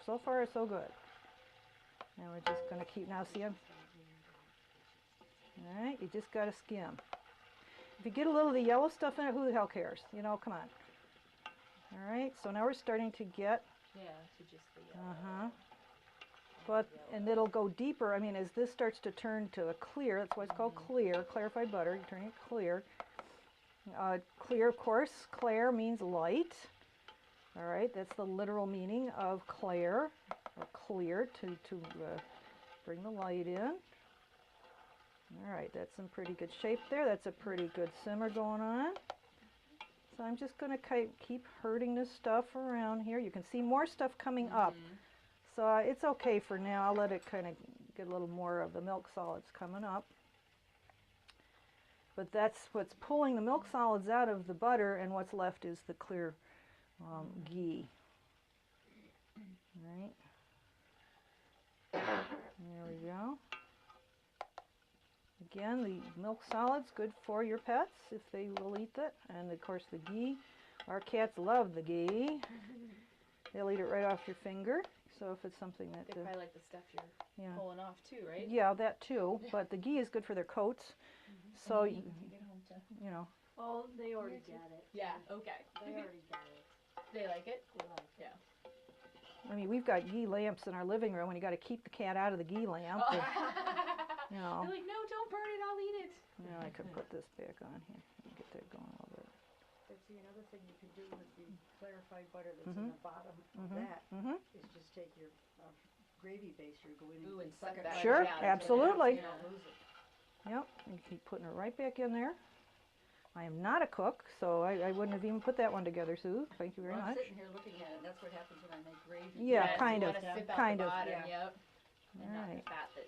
So far, so good. Now we're just going to keep, now see, all right, you just got to skim. If you get a little of the yellow stuff in it, who the hell cares? You know, come on. All right, so now we're starting to get, Yeah, to just the but, and it'll go deeper. I mean, as this starts to turn to a clear, that's why it's called clear, clarified butter, you're turning it clear. Clear, of course, clair means light. All right, that's the literal meaning of clair, or clear, to bring the light in. All right, that's in pretty good shape there. That's a pretty good simmer going on. So I'm just going to keep herding this stuff around here. You can see more stuff coming up. So it's okay for now. I'll let it kind of get a little more of the milk solids coming up. But that's what's pulling the milk solids out of the butter, and what's left is the clear ghee. All right. There we go. Again, the milk solids good for your pets if they will eat it. And of course the ghee. Our cats love the ghee. They'll eat it right off your finger. So if it's something that... They probably like the stuff you're pulling off too, right? Yeah, that too. But the ghee is good for their coats. So, you know. Oh, they already got it. Yeah, okay. They already got it. They like it? They like it. Yeah. I mean, we've got ghee lamps in our living room, and you got to keep the cat out of the ghee lamp. They're You know. like, no, don't burn it, I'll eat it. Yeah, I could put this back on here and get that going a little bit. Betsy, another thing you can do with the clarified butter that's in the bottom of that is just take your gravy base, or go in Ooh, and and suck suck it that right Sure, out. absolutely. You don't lose it. Yep, and keep putting it right back in there. I am not a cook, so I wouldn't have even put that one together, Sue. Thank you very Well, I'm much. sitting here looking at it, and that's what happens when I make gravy. Yeah, Yes, kind you of, wanna sip out kind the of. bottom, Yeah. Yep. And not Alright. the fat that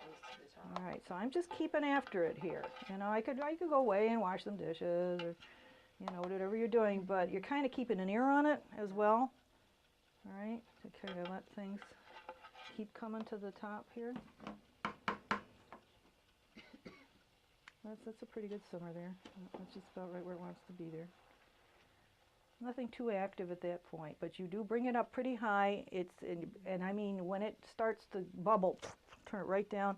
goes to the top. All right, so I'm just keeping after it here. You know, I could go away and wash some dishes, or you know, whatever you're doing, but you're kind of keeping an ear on it as well. All right, to kind of let things keep coming to the top here. That's a pretty good simmer there. That's just about right where it wants to be there. Nothing too active at that point, but you do bring it up pretty high. And I mean, when it starts to bubble, turn it right down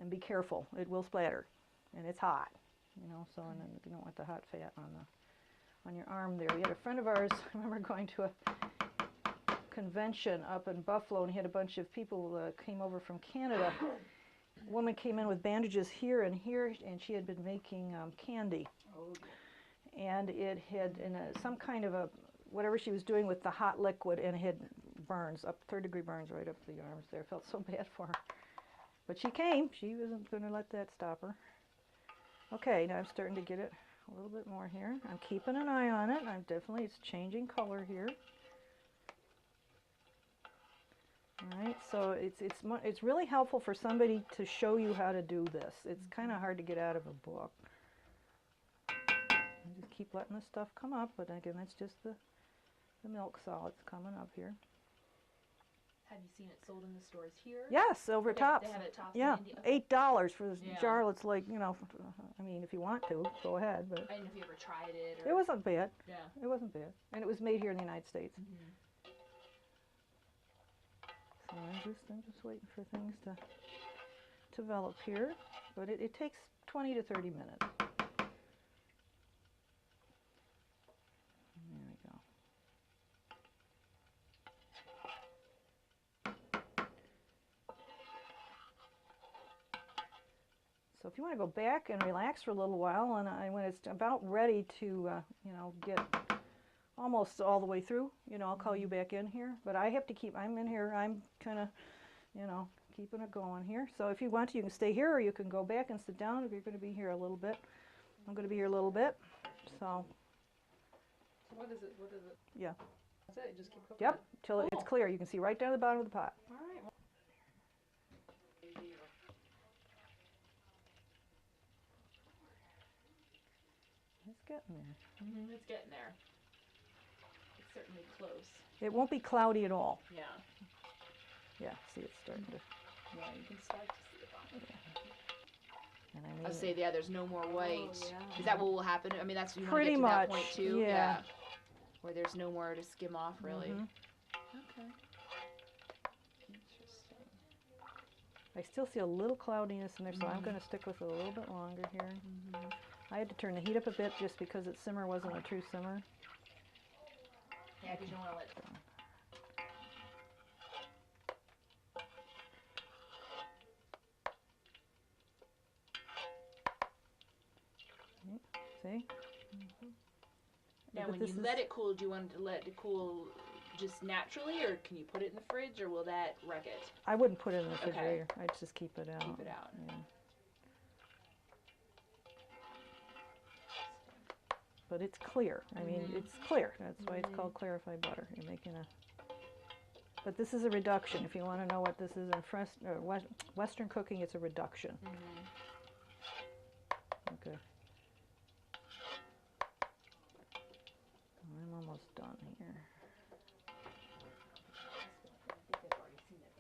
and be careful. It will splatter, and it's hot, you know, so and then you don't want the hot fat on your arm there. We had a friend of ours, I remember going to a convention up in Buffalo, and he had a bunch of people came over from Canada. A woman came in with bandages here and here, and she had been making candy. Oh, And it had some kind of a, whatever she was doing with the hot liquid, and it had burns, up 3rd-degree burns right up the arms there. Felt so bad for her. But she came. She wasn't going to let that stop her. Okay, now I'm starting to get it a little bit more here. I'm keeping an eye on it. It's changing color here. All right, so it's really helpful for somebody to show you how to do this. It's kind of hard to get out of a book. I just keep letting this stuff come up, but again, that's just the milk solids coming up here. Have you seen it sold in the stores here? Yes, over Tops. They have it at Tops Yeah, in India? $8 for this Yeah. jar. It's like, you know, I mean, if you want to, go ahead. But I don't know if you ever tried it or... it wasn't bad. Yeah. It wasn't bad, and it was made here in the United States. Mm-hmm. So I'm just waiting for things to develop here, but it takes 20 to 30 minutes. There we go. So if you want to go back and relax for a little while, and when it's about ready to, you know, get almost all the way through, you know, I'll call you back in here. But I have to keep, I'm in here, I'm kind of, you know, keeping it going here. So if you want to, you can stay here, or you can go back and sit down if you're going to be here a little bit. I'm going to be here a little bit, so. So what is it? Yeah. That's it, you just keep cooking Yep, it? till it's clear. You can see right down to the bottom of the pot. All right. It's getting there. Mm-hmm, it's getting there. It's certainly close. It won't be cloudy at all. Yeah. Yeah, see, it's starting to. Yeah, you can start to see the bottom. And I mean, I'll say, yeah, there's no more white. yeah. Is that what will happen? I mean, that's, you want to Pretty get to much, that point too? yeah. Where there's no more to skim off, really. Mhm. Okay. Interesting. I still see a little cloudiness in there, so I'm going to stick with it a little bit longer here. Mm-hmm. I had to turn the heat up a bit just because its simmer wasn't a true simmer. Yeah, because you don't want to let See? Now, But when this you is- let it cool, do you want it to let it cool just naturally, or can you put it in the fridge, or will that wreck it? I wouldn't put it in the Okay. refrigerator. I'd just keep it out. Keep it out. Yeah. But it's clear. I mean, Mhm. it's clear. That's why it's called clarified butter. You're making a. But this is a reduction. If you want to know what this is in Western cooking, it's a reduction. Mm-hmm. Okay. I'm almost done here. I think I've already seen it.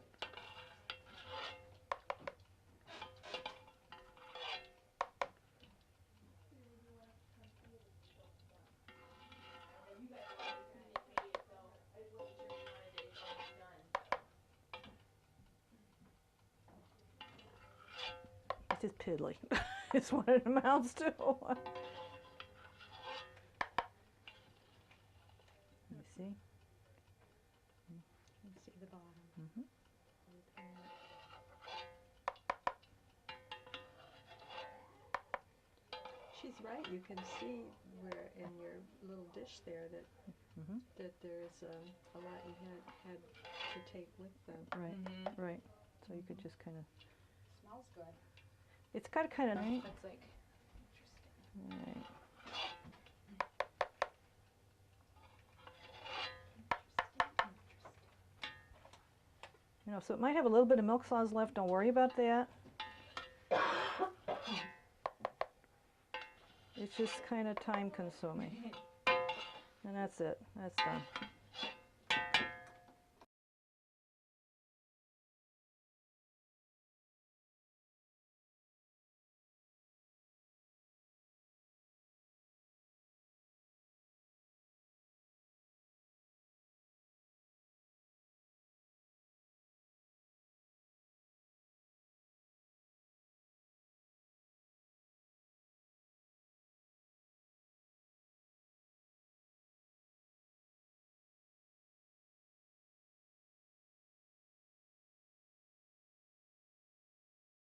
It's just piddly. It's what it amounts to. Let me see. You see the bottom. Mm-hmm. She's right, you can see where in your little dish there that Mm-hmm. that there is a lot you had to take with them. Right, Mm-hmm. right. So you could just kind of. Smells good. It's got kind of. Right. That's like interesting. Right. You know, so it might have a little bit of milk solids left. Don't worry about that. It's just kind of time consuming. And that's it. That's done.